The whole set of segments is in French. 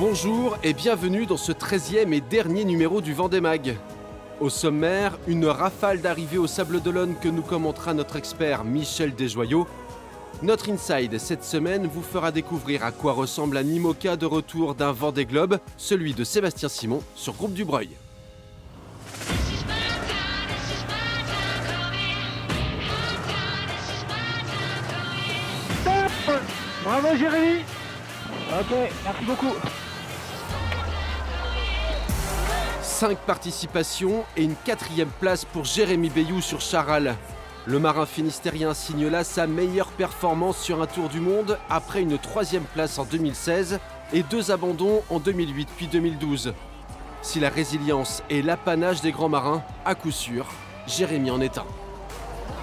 Bonjour et bienvenue dans ce 13e et dernier numéro du Vendée Mag. Au sommaire, une rafale d'arrivées au Sables d'Olonne que nous commentera notre expert Michel Desjoyaux. Notre Inside cette semaine vous fera découvrir à quoi ressemble un IMOCA de retour d'un Vendée Globe, celui de Sébastien Simon sur Groupe du Breuil. Bravo Jérémy. Ok, merci beaucoup. 5 participations et une 4e place pour Jérémy Bayou sur Charal. Le marin finistérien signe là sa meilleure performance sur un tour du monde après une 3e place en 2016 et 2 abandons en 2008 puis 2012. Si la résilience est l'apanage des grands marins, à coup sûr, Jérémy en est un.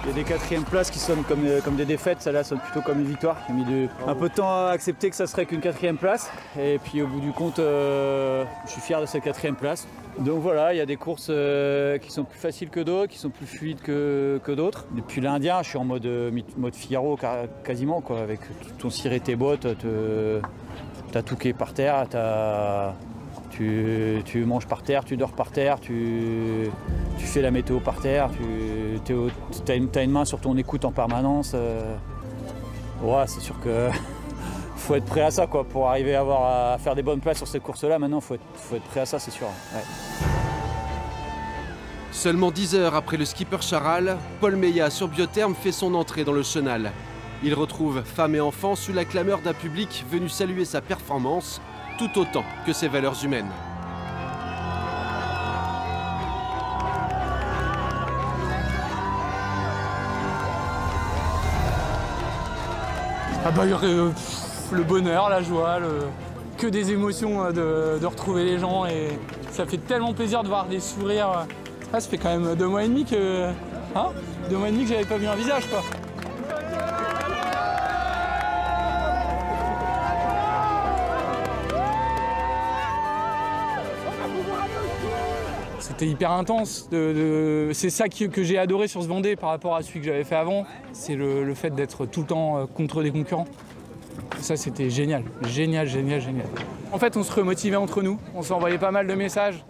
Il y a des 4e places qui sonnent comme des défaites, celle-là sonne plutôt comme une victoire. J'ai mis un peu de temps à accepter que ça serait qu'une 4e place. Et puis au bout du compte, je suis fier de cette 4e place. Donc voilà, il y a des courses qui sont plus faciles que d'autres, qui sont plus fluides que d'autres. Depuis l'Indien, je suis en mode Figaro quasiment, quoi, avec ton ciré, tes bottes, t'as tout qui est par terre, tu manges par terre, tu dors par terre, tu fais la météo par terre, t'as une main sur ton écoute en permanence. Ouais, c'est sûr que faut être prêt à ça, quoi, pour arriver à faire des bonnes places sur cette course-là. Maintenant, faut être prêt à ça, c'est sûr. Ouais. Seulement 10 heures après le skipper Charal, Paul Meillat sur Biotherme fait son entrée dans le chenal. Il retrouve femmes et enfants sous la clameur d'un public venu saluer sa performance, tout autant que ses valeurs humaines. Ah bah, il y aurait le bonheur, la joie, que des émotions de retrouver les gens, et ça fait tellement plaisir de voir des sourires. Ah, ça fait quand même 2 mois et demi que, 2 mois et demi que j'avais pas vu un visage, quoi. C'était hyper intense. C'est ça que j'ai adoré sur ce Vendée par rapport à celui que j'avais fait avant. C'est le fait d'être tout le temps contre des concurrents. Ça, c'était génial. Génial, génial, génial. En fait, on se remotivait entre nous. On s'envoyait pas mal de messages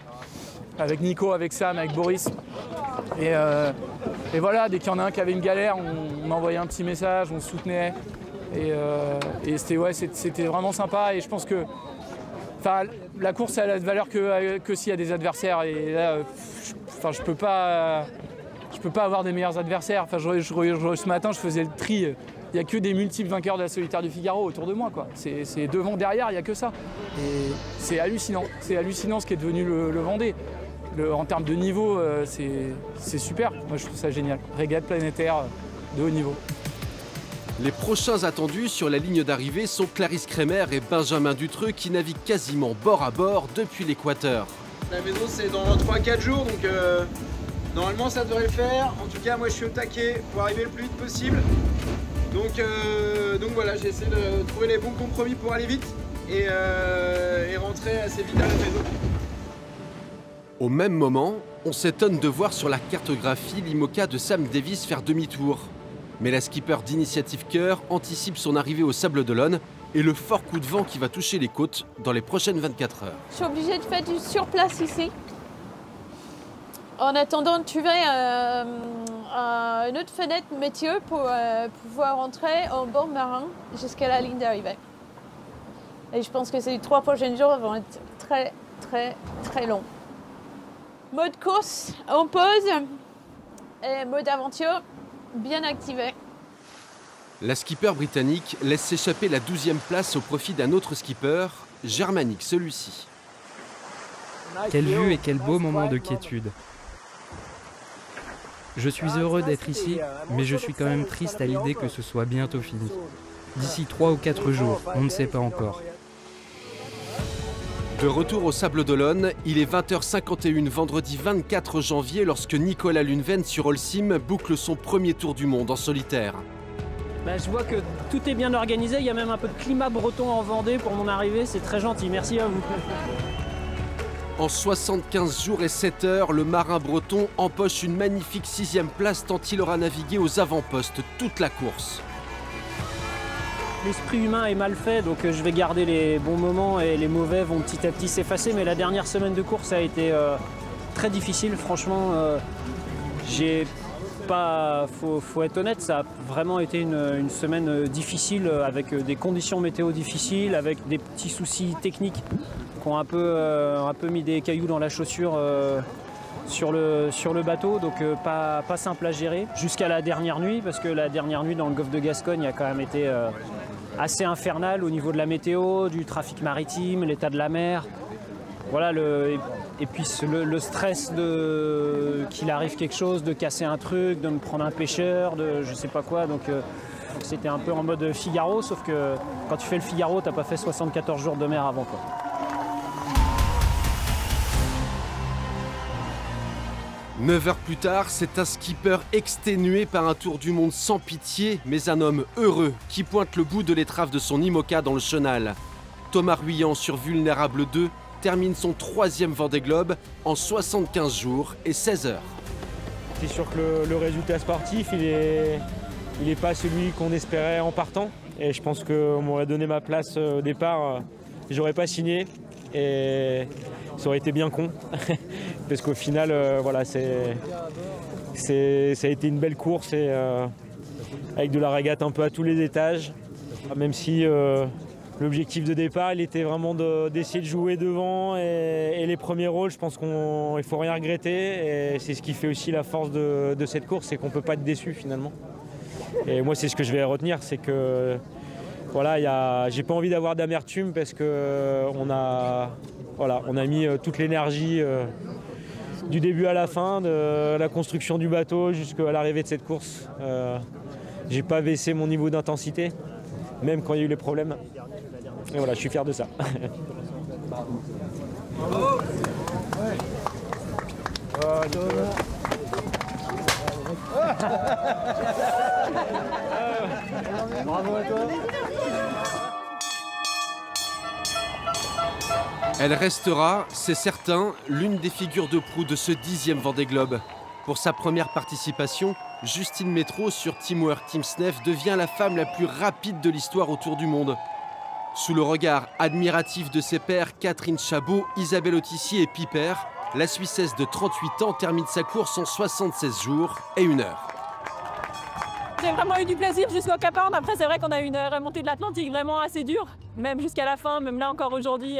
avec Nico, avec Sam, avec Boris. Et voilà, dès qu'il y en a un qui avait une galère, on envoyait un petit message, on se soutenait. Et c'était vraiment sympa. Et je pense que la course, elle a de valeur que s'il y a des adversaires. Et là, je peux pas avoir des meilleurs adversaires. Ce matin, je faisais le tri. Il n'y a que des multiples vainqueurs de la Solitaire du Figaro autour de moi, quoi. C'est devant, derrière, il n'y a que ça. Et c'est hallucinant. C'est hallucinant ce qui est devenu le Vendée. En termes de niveau, c'est super. Moi, je trouve ça génial. Régate planétaire de haut niveau. Les prochains attendus sur la ligne d'arrivée sont Clarisse Kremer et Benjamin Dutreux qui naviguent quasiment bord à bord depuis l'Équateur. La maison, c'est dans 3-4 jours, donc normalement ça devrait le faire. En tout cas, moi je suis au taquet pour arriver le plus vite possible. Donc voilà, j'essaie de trouver les bons compromis pour aller vite et rentrer assez vite à la maison. Au même moment, on s'étonne de voir sur la cartographie l'IMOCA de Sam Davis faire demi-tour. Mais la skipper d'Initiative Cœur anticipe son arrivée au Sables d'Olonne et le fort coup de vent qui va toucher les côtes dans les prochaines 24 heures. Je suis obligée de faire du surplace ici. En attendant de trouver une autre fenêtre météo pour pouvoir rentrer en bord marin jusqu'à la ligne d'arrivée. Et je pense que ces 3 prochains jours vont être très, très, très longs. Mode course en pause et mode aventure bien activé. La skipper britannique laisse s'échapper la 12e place au profit d'un autre skipper, germanique celui-ci. Quelle vue et quel beau moment de quiétude. Je suis heureux d'être ici, mais je suis quand même triste à l'idée que ce soit bientôt fini. D'ici 3 ou 4 jours, on ne sait pas encore. De retour au Sables d'Olonne, il est 20h51 vendredi 24 janvier lorsque Nicolas Luneven sur Holcim boucle son premier tour du monde en solitaire. Je vois que tout est bien organisé, il y a même un peu de climat breton en Vendée pour mon arrivée, c'est très gentil, merci à vous. En 75 jours et 7 heures, le marin breton empoche une magnifique 6e place tant il aura navigué aux avant-postes toute la course. l'esprit humain est mal fait, donc je vais garder les bons moments et les mauvais vont petit à petit s'effacer. Mais la dernière semaine de course a été très difficile. Franchement, faut être honnête, ça a vraiment été une semaine difficile avec des conditions météo difficiles, avec des petits soucis techniques qui ont un peu mis des cailloux dans la chaussure sur le bateau, donc pas simple à gérer jusqu'à la dernière nuit, parce que la dernière nuit dans le golfe de Gascogne a quand même été assez infernale au niveau de la météo, du trafic maritime, l'état de la mer. Voilà, et puis le stress qu'il arrive quelque chose, de casser un truc, de me prendre un pêcheur, de je sais pas quoi. Donc c'était un peu en mode Figaro, sauf que quand tu fais le Figaro, t'as pas fait 74 jours de mer avant, quoi. Neuf heures plus tard, c'est un skipper exténué par un tour du monde sans pitié, mais un homme heureux qui pointe le bout de l'étrave de son IMOCA dans le chenal. Thomas Ruyant sur Vulnérable 2 termine son 3e Vendée Globe en 75 jours et 16 heures. C'est sûr que le résultat sportif, il est pas celui qu'on espérait en partant. Et je pense qu'on m'aurait donné ma place au départ, j'aurais pas signé. Et ça aurait été bien con. Parce qu'au final, voilà, ça a été une belle course et avec de la régate un peu à tous les étages. Même si l'objectif de départ, il était vraiment d'essayer de jouer devant et les premiers rôles, je pense qu'il ne faut rien regretter. Et c'est ce qui fait aussi la force de cette course, c'est qu'on ne peut pas être déçu finalement. Et moi, c'est ce que je vais retenir, c'est que voilà, j'ai pas envie d'avoir d'amertume parce qu'on a mis toute l'énergie du début à la fin, de la construction du bateau jusqu'à l'arrivée de cette course. J'ai pas baissé mon niveau d'intensité, même quand il y a eu les problèmes. Et voilà, je suis fier de ça. Bravo à toi. Elle restera, c'est certain, l'une des figures de proue de ce 10e Vendée Globe. Pour sa première participation, Justine Métraux sur Teamwork Team Snef devient la femme la plus rapide de l'histoire autour du monde. Sous le regard admiratif de ses pairs Catherine Chabot, Isabelle Autissier et Piper, la Suissesse de 38 ans termine sa course en 76 jours et 1 heure. J'ai vraiment eu du plaisir jusqu'au Cap Horn. Après, c'est vrai qu'on a eu une remontée de l'Atlantique vraiment assez dure, même jusqu'à la fin, même là encore aujourd'hui.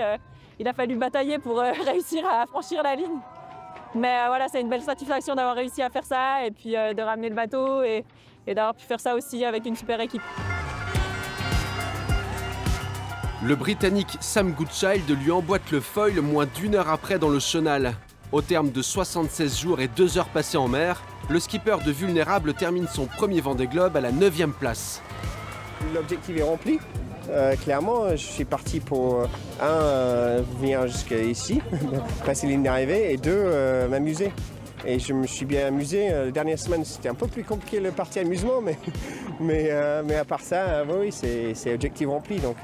Il a fallu batailler pour réussir à franchir la ligne. Mais voilà, c'est une belle satisfaction d'avoir réussi à faire ça et puis de ramener le bateau et d'avoir pu faire ça aussi avec une super équipe. Le Britannique Sam Goodchild lui emboîte le foil moins d'1 heure après dans le chenal. Au terme de 76 jours et 2 heures passées en mer, le skipper de Vulnérable termine son premier Vendée Globe à la 9e place. L'objectif est rempli. Clairement, je suis parti pour venir jusqu'ici, passer la ligne d'arrivée, et 2, m'amuser. Et je me suis bien amusé. La dernière semaine, c'était un peu plus compliqué le parti amusement, mais à part ça, oui, c'est objectif rempli. Donc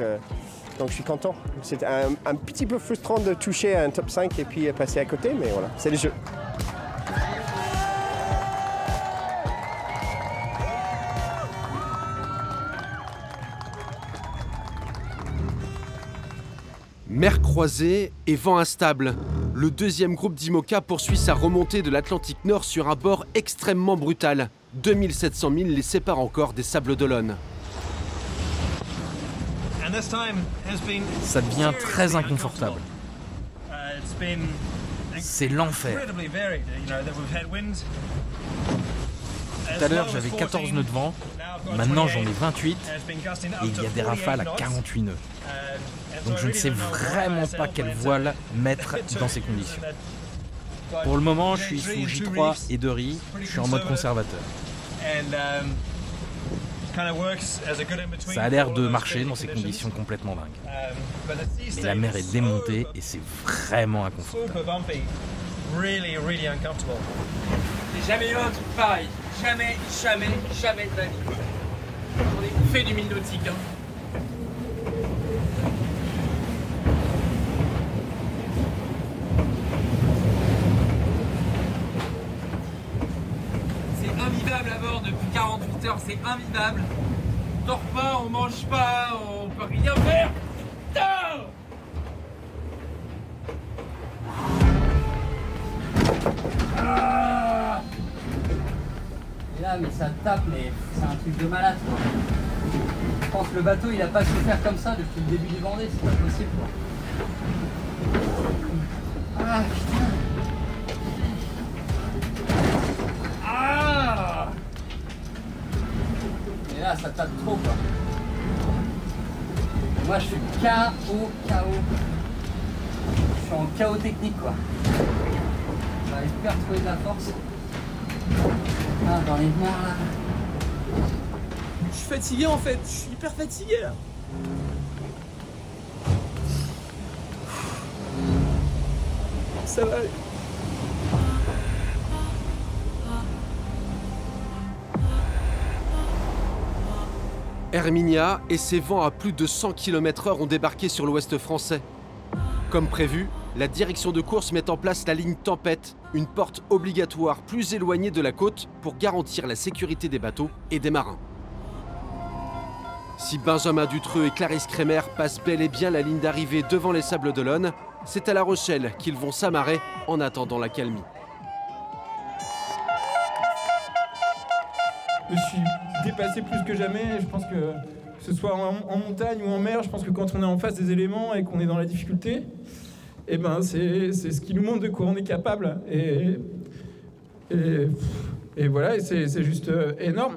je suis content. C'est un petit peu frustrant de toucher un top 5 et puis passer à côté, mais voilà, c'est le jeu. Mer croisée et vent instable. Le 2e groupe d'IMOCA poursuit sa remontée de l'Atlantique Nord sur un bord extrêmement brutal. 2700 milles les séparent encore des Sables d'Olonne. Ça devient très inconfortable. C'est l'enfer. Tout à l'heure, j'avais 14 nœuds de vent. Maintenant, j'en ai 28 et il y a des rafales à 48 nœuds. Donc je ne sais vraiment pas quelle voile mettre dans ces conditions. Pour le moment, je suis sous J3 et de riz. Je suis en mode conservateur. Ça a l'air de marcher dans ces conditions complètement dingues. Mais la mer est démontée et c'est vraiment inconfortable. J'ai jamais eu un truc pareil. Jamais de la vie. On est bouffé du mille nautique. Hein. C'est invivable à bord depuis 48 heures, c'est invivable. On dort pas, on mange pas, on peut rien faire. Putain! Ah! Et là, mais ça tape, mais c'est un truc de malade, quoi. Je pense que le bateau, il a pas souffert comme ça depuis le début du Vendée, c'est pas possible, quoi. Ah, putain. Ah! Et là, ça tape trop, quoi. Moi, je suis KO. Je suis en chaos technique, quoi. J'arrive plus à retrouver de la force. Ah, dans les mains, là. Je suis fatigué en fait, je suis hyper fatigué là. Ça va aller. Herminia et ses vents à plus de 100 km/h ont débarqué sur l'ouest français. Comme prévu, la direction de course met en place la ligne Tempête, une porte obligatoire plus éloignée de la côte pour garantir la sécurité des bateaux et des marins. Si Benjamin Dutreux et Clarisse Kremer passent bel et bien la ligne d'arrivée devant les Sables d'Olonne, c'est à La Rochelle qu'ils vont s'amarrer en attendant l'accalmie. Je suis dépassé plus que jamais. Je pense que ce soit en montagne ou en mer, je pense que quand on est en face des éléments et qu'on est dans la difficulté, eh ben c'est ce qui nous montre de quoi on est capable. Et voilà, et c'est juste énorme.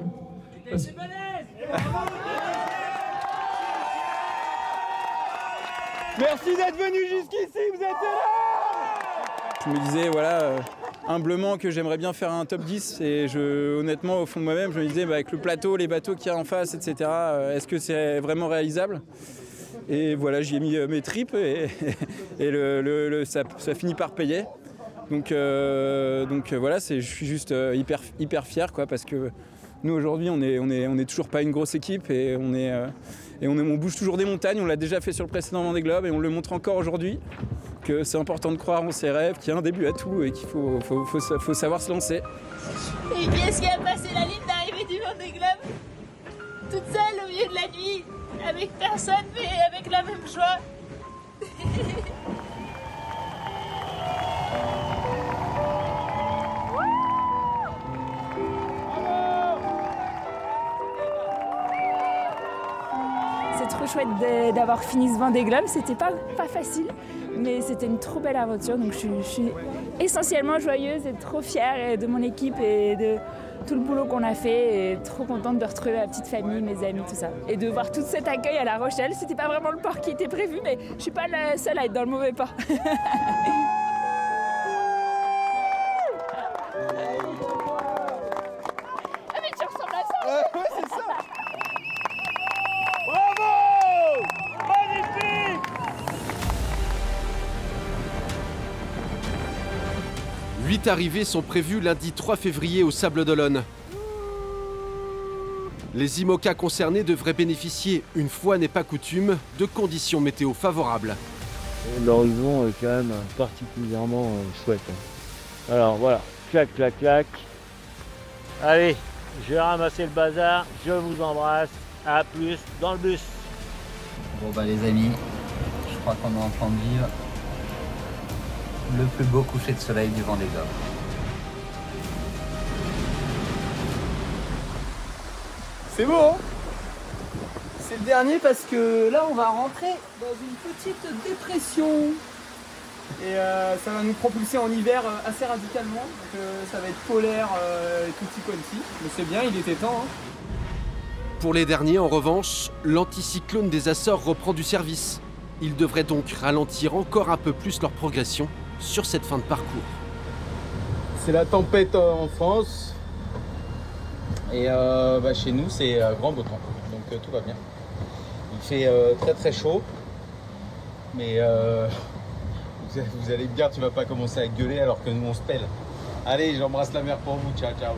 Merci d'être venu jusqu'ici, vous êtes là. Je me disais, voilà, humblement que j'aimerais bien faire un top 10 et honnêtement, au fond de moi-même, je me disais, avec le plateau, les bateaux qu'il y a en face, etc., est-ce que c'est vraiment réalisable? Et voilà, j'y ai mis mes tripes et ça finit par payer. Donc voilà, je suis juste hyper fier, quoi, parce que nous aujourd'hui, on est toujours pas une grosse équipe et on bouge toujours des montagnes. On l'a déjà fait sur le précédent Vendée Globe et on le montre encore aujourd'hui que c'est important de croire en ses rêves, qu'il y a un début à tout et qu'il faut savoir se lancer. Et qui est-ce qui a passé la ligne d'arrivée du Vendée Globe toute seule au milieu de la nuit, avec personne mais avec la même joie? C'est trop chouette d'avoir fini ce Vendée Globe. C'était pas facile, mais c'était une trop belle aventure. Donc je suis essentiellement joyeuse et trop fière de mon équipe et de tout le boulot qu'on a fait. Et trop contente de retrouver ma petite famille, mes amis, tout ça. Et de voir tout cet accueil à La Rochelle. C'était pas vraiment le port qui était prévu, mais je suis pas la seule à être dans le mauvais port. Ah mais tu ressembles à ça. Ouais, c'est ça. 8 arrivées sont prévues lundi 3 février au Sables d'Olonne. Les IMOCA concernés devraient bénéficier, une fois n'est pas coutume, de conditions météo favorables. L'horizon est quand même particulièrement chouette. Alors voilà, clac, clac, clac. Allez, je vais ramasser le bazar, je vous embrasse, à plus dans le bus. Bon bah les amis, je crois qu'on est en train de vivre le plus beau coucher de soleil du Vendée Globe. C'est beau, hein? C'est le dernier parce que là on va rentrer dans une petite dépression. Et ça va nous propulser en hiver assez radicalement. Donc ça va être polaire et tutti quanti. Mais c'est bien, il était temps. Hein. Pour les derniers, en revanche, l'anticyclone des Açores reprend du service. Ils devraient donc ralentir encore un peu plus leur progression sur cette fin de parcours. C'est la tempête en France. Et chez nous, c'est grand beau temps. Donc tout va bien. Il fait très très chaud. Mais vous allez me dire, tu vas pas commencer à gueuler alors que nous on se pèle. Allez, j'embrasse la mer pour vous. Ciao, ciao.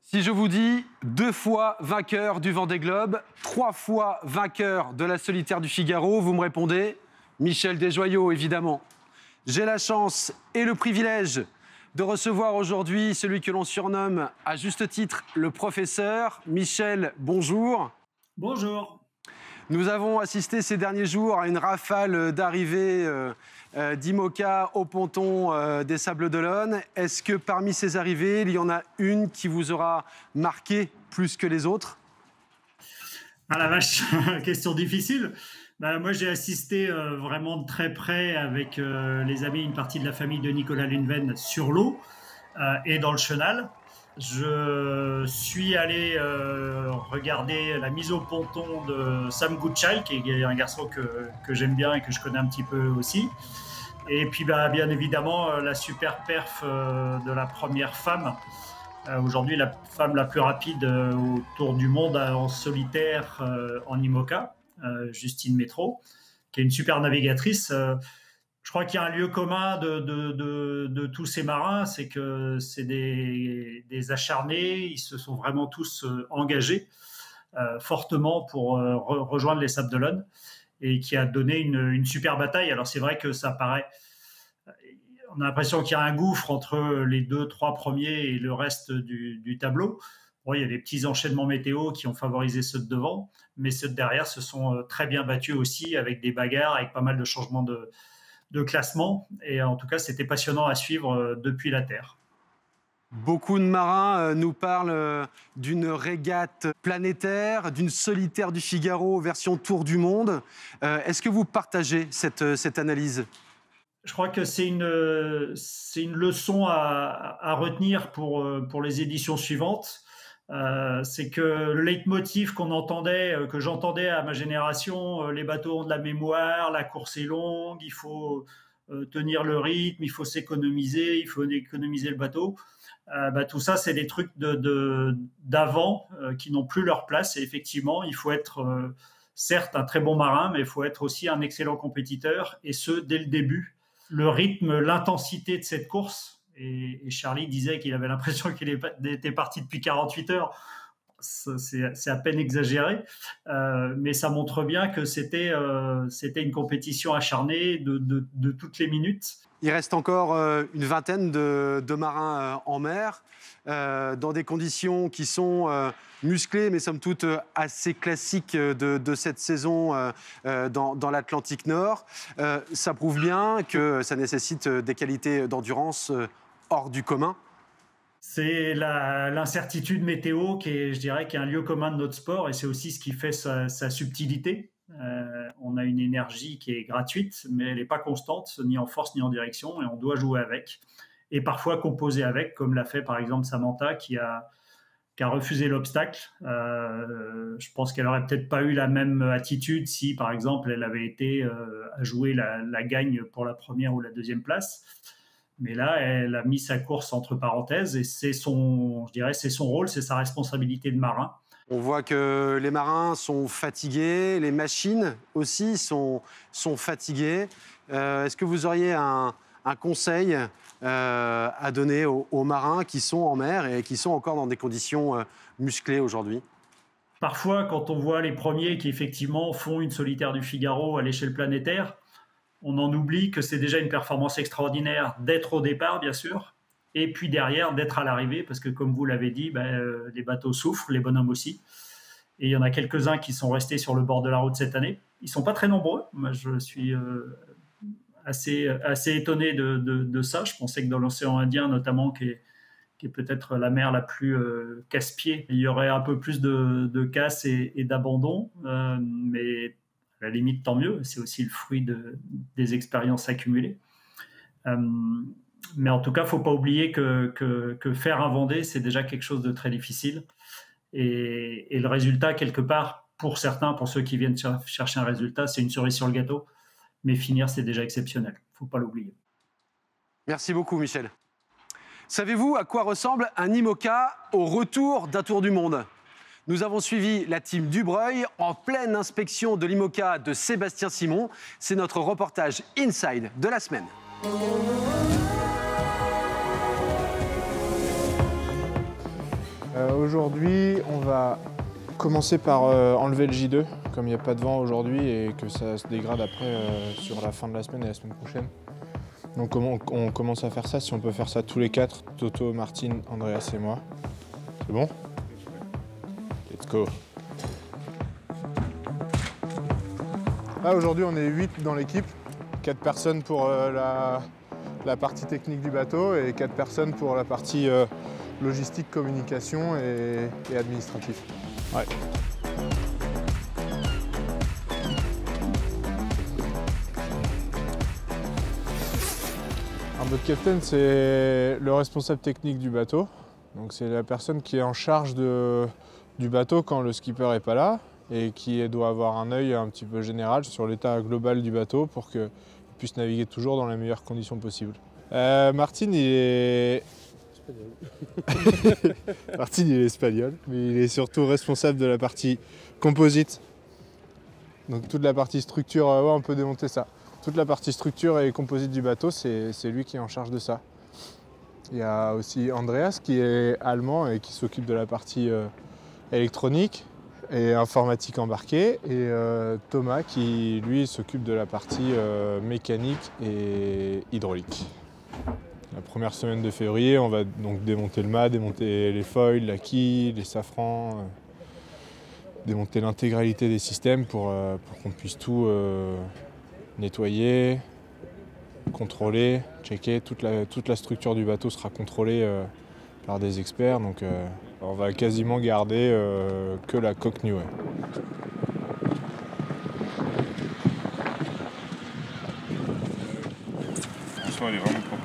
Si je vous dis 2 fois vainqueur du Vendée Globe, 3 fois vainqueur de la Solitaire du Figaro, vous me répondez Michel Desjoyaux, évidemment. J'ai la chance et le privilège de recevoir aujourd'hui celui que l'on surnomme à juste titre le professeur. Michel, bonjour. Bonjour. Nous avons assisté ces derniers jours à une rafale d'arrivées d'IMOCA au ponton des Sables d'Olonne. Est-ce que parmi ces arrivées, il y en a une qui vous aura marqué plus que les autres? Ah la vache, question difficile. Moi, j'ai assisté vraiment de très près avec les amis, une partie de la famille de Nicolas Lunven sur l'eau et dans le chenal. Je suis allé regarder la mise au ponton de Sam Goodchild, qui est un garçon que j'aime bien et que je connais un petit peu aussi. Et puis, bien évidemment, la super perf de la première femme. Aujourd'hui, la femme la plus rapide autour du monde en solitaire en IMOCA. Justine Métro, qui est une super navigatrice. Je crois qu'il y a un lieu commun de tous ces marins, c'est que c'est des acharnés, ils se sont vraiment tous engagés fortement pour rejoindre les Sables d'Olonne et qui a donné une super bataille. Alors c'est vrai que ça paraît... On a l'impression qu'il y a un gouffre entre les 2-3 premiers et le reste du tableau. Bon, il y a des petits enchaînements météo qui ont favorisé ceux de devant, mais ceux de derrière se sont très bien battus aussi avec des bagarres, avec pas mal de changements de classement. Et en tout cas, c'était passionnant à suivre depuis la Terre. Beaucoup de marins nous parlent d'une régate planétaire, d'une solitaire du Figaro version Tour du Monde. Est-ce que vous partagez cette analyse ? Je crois que c'est une leçon à retenir pour les éditions suivantes. C'est que le leitmotiv que j'entendais à ma génération, les bateaux ont de la mémoire, la course est longue, il faut tenir le rythme, il faut s'économiser, il faut économiser le bateau. Tout ça, c'est des trucs d'avant qui n'ont plus leur place. Et effectivement, il faut être certes un très bon marin, mais il faut être aussi un excellent compétiteur, et ce, dès le début. Le rythme, l'intensité de cette course, et Charlie disait qu'il avait l'impression qu'il était parti depuis 48 heures. C'est à peine exagéré, mais ça montre bien que c'était une compétition acharnée de toutes les minutes. Il reste encore une vingtaine de marins en mer, dans des conditions qui sont musclées, mais somme toute assez classiques de cette saison dans l'Atlantique Nord. Ça prouve bien que ça nécessite des qualités d'endurance hors du commun. C'est l'incertitude météo qui est un lieu commun de notre sport, et c'est aussi ce qui fait sa subtilité. On a une énergie qui est gratuite, mais elle n'est pas constante, ni en force ni en direction, et on doit jouer avec, et parfois composer avec, comme l'a fait par exemple Samantha qui a refusé l'obstacle. Je pense qu'elle n'aurait peut-être pas eu la même attitude si par exemple elle avait été à jouer la gagne pour la première ou la deuxième place. Mais là, elle a mis sa course entre parenthèses, et c'est son rôle, c'est sa responsabilité de marin. On voit que les marins sont fatigués, les machines aussi sont fatiguées. Est-ce que vous auriez un conseil à donner aux marins qui sont en mer et qui sont encore dans des conditions musclées aujourd'hui ? Parfois, quand on voit les premiers qui effectivement font une solitaire du Figaro à l'échelle planétaire, on en oublie que c'est déjà une performance extraordinaire d'être au départ, bien sûr, et puis derrière, d'être à l'arrivée, parce que comme vous l'avez dit, les bateaux souffrent, les bonhommes aussi. Et il y en a quelques-uns qui sont restés sur le bord de la route cette année. Ils ne sont pas très nombreux. Moi, je suis assez étonné de ça. Je pensais que dans l'océan Indien, notamment, qui est peut-être la mer la plus casse-pied, il y aurait un peu plus de casse et d'abandon. Mais à la limite, tant mieux. C'est aussi le fruit des expériences accumulées. Mais en tout cas, il ne faut pas oublier que faire un Vendée, c'est déjà quelque chose de très difficile. Et le résultat, quelque part, pour certains, pour ceux qui viennent chercher un résultat, c'est une cerise sur le gâteau. Mais finir, c'est déjà exceptionnel. Il ne faut pas l'oublier. Merci beaucoup, Michel. Savez-vous à quoi ressemble un IMOCA au retour d'un tour du monde ? Nous avons suivi la team Dubreuil en pleine inspection de l'IMOCA de Sébastien Simon. C'est notre reportage Inside de la semaine. Aujourd'hui, on va commencer par enlever le J2, comme il n'y a pas de vent aujourd'hui et que ça se dégrade après sur la fin de la semaine et la semaine prochaine. Donc on commence à faire ça, si on peut faire ça tous les 4, Toto, Martine, Andreas et moi. C'est bon? Let's go. Là aujourd'hui on est 8 dans l'équipe, 4 personnes pour la partie technique du bateau et 4 personnes pour la partie logistique, communication et administratif. Ouais. Un boat captain, c'est le responsable technique du bateau. Donc c'est la personne qui est en charge du bateau quand le skipper n'est pas là et qui doit avoir un œil un petit peu général sur l'état global du bateau pour qu'il puisse naviguer toujours dans les meilleures conditions possibles. Martine, il est... Martine, il est espagnol, mais il est surtout responsable de la partie composite. Donc toute la partie structure, ouais, on peut démonter ça. Toute la partie structure et composite du bateau, c'est lui qui est en charge de ça. Il y a aussi Andreas qui est allemand et qui s'occupe de la partie électronique et informatique embarquée. Et Thomas qui, lui, s'occupe de la partie mécanique et hydraulique. La première semaine de février, on va donc démonter le mât, démonter les foils, la quille, les safrans, démonter l'intégralité des systèmes pour qu'on puisse tout nettoyer, contrôler, checker. Toute la structure du bateau sera contrôlée par des experts. Donc on va quasiment garder que la coque New. Elle est vraiment propre.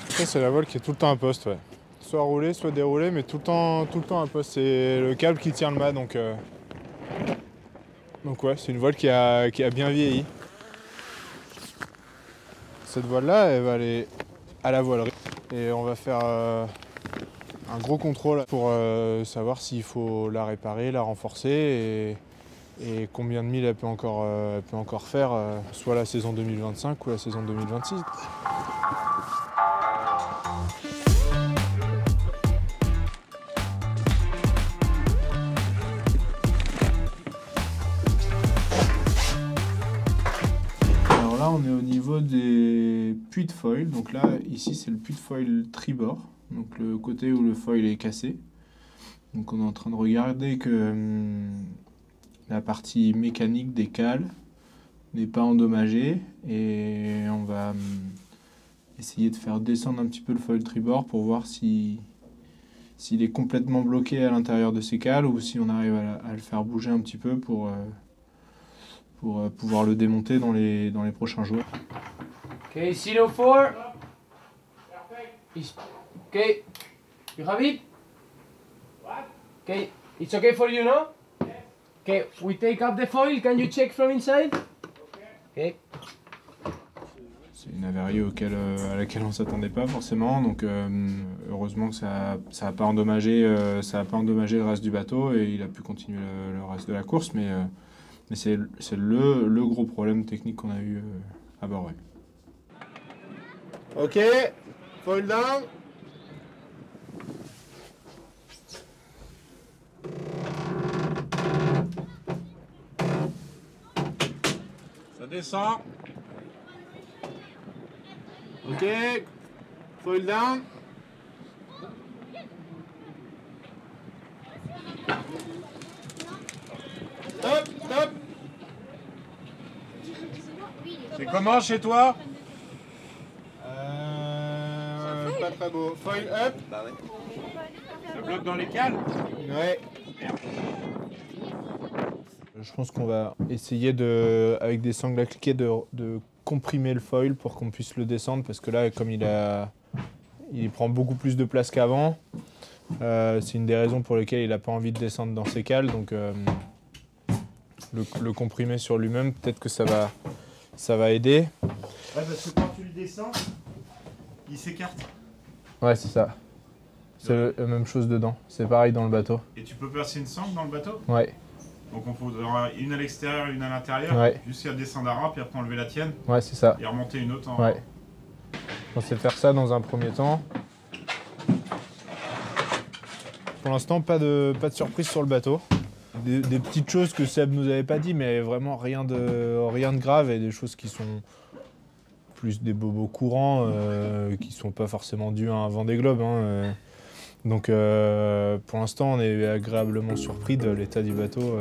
Ça, c'est la voile qui est tout le temps à poste, ouais. Soit roulée, soit déroulée, mais tout le temps à poste. C'est le câble qui tient le mât, donc ouais, c'est une voile qui a bien vieilli. Cette voile-là, elle va aller à la voilerie et on va faire un gros contrôle pour savoir s'il faut la réparer, la renforcer et combien de milles elle peut encore faire, soit la saison 2025 ou la saison 2026. Alors là, on est au niveau des puits de foil. Donc là, ici, c'est le puits de foil tribord, donc le côté où le foil est cassé. Donc on est en train de regarder que la partie mécanique des cales n'est pas endommagée et on va essayer de faire descendre un petit peu le foil tribord pour voir s'il est complètement bloqué à l'intérieur de ces cales ou si on arrive à le faire bouger un petit peu pour pouvoir le démonter dans les prochains jours. Okay, Sino 4. Okay, you have it? Okay, it's okay for you, no? Okay, we take up the foil. Can you check from inside? Okay. C'est une avarie à laquelle on ne s'attendait pas forcément, donc heureusement que ça n'a pas endommagé le reste du bateau et il a pu continuer le reste de la course, mais c'est le gros problème technique qu'on a eu à bord. Ouais. Ok, foil down. Ça descend. Ok, foil down. Stop, stop. C'est comment chez toi? Pas très beau. Foil up. Bah ouais. Ça bloque dans les cales? Ouais. Merde. Je pense qu'on va essayer avec des sangles à cliquer de comprimer le foil pour qu'on puisse le descendre parce que là, comme il prend beaucoup plus de place qu'avant, c'est une des raisons pour lesquelles il n'a pas envie de descendre dans ses cales. Donc le comprimer sur lui-même, peut-être que ça va aider. Ouais, parce que quand tu le descends, il s'écarte. Ouais, c'est ça. C'est la même chose dedans. C'est pareil dans le bateau. Et tu peux percer une sangle dans le bateau? Ouais. Donc on faudra une à l'extérieur, une à l'intérieur, ouais. Jusqu'à descendre à ras, puis après enlever la tienne. Ouais, c'est ça. Et remonter une autre en... Ouais. On sait faire ça dans un premier temps. Pour l'instant, pas de surprise sur le bateau. Des petites choses que Seb nous avait pas dit, mais vraiment rien de grave et des choses qui sont plus des bobos courants, qui sont pas forcément dus à un Vendée Globe. Hein. Donc pour l'instant, on est agréablement surpris de l'état du bateau.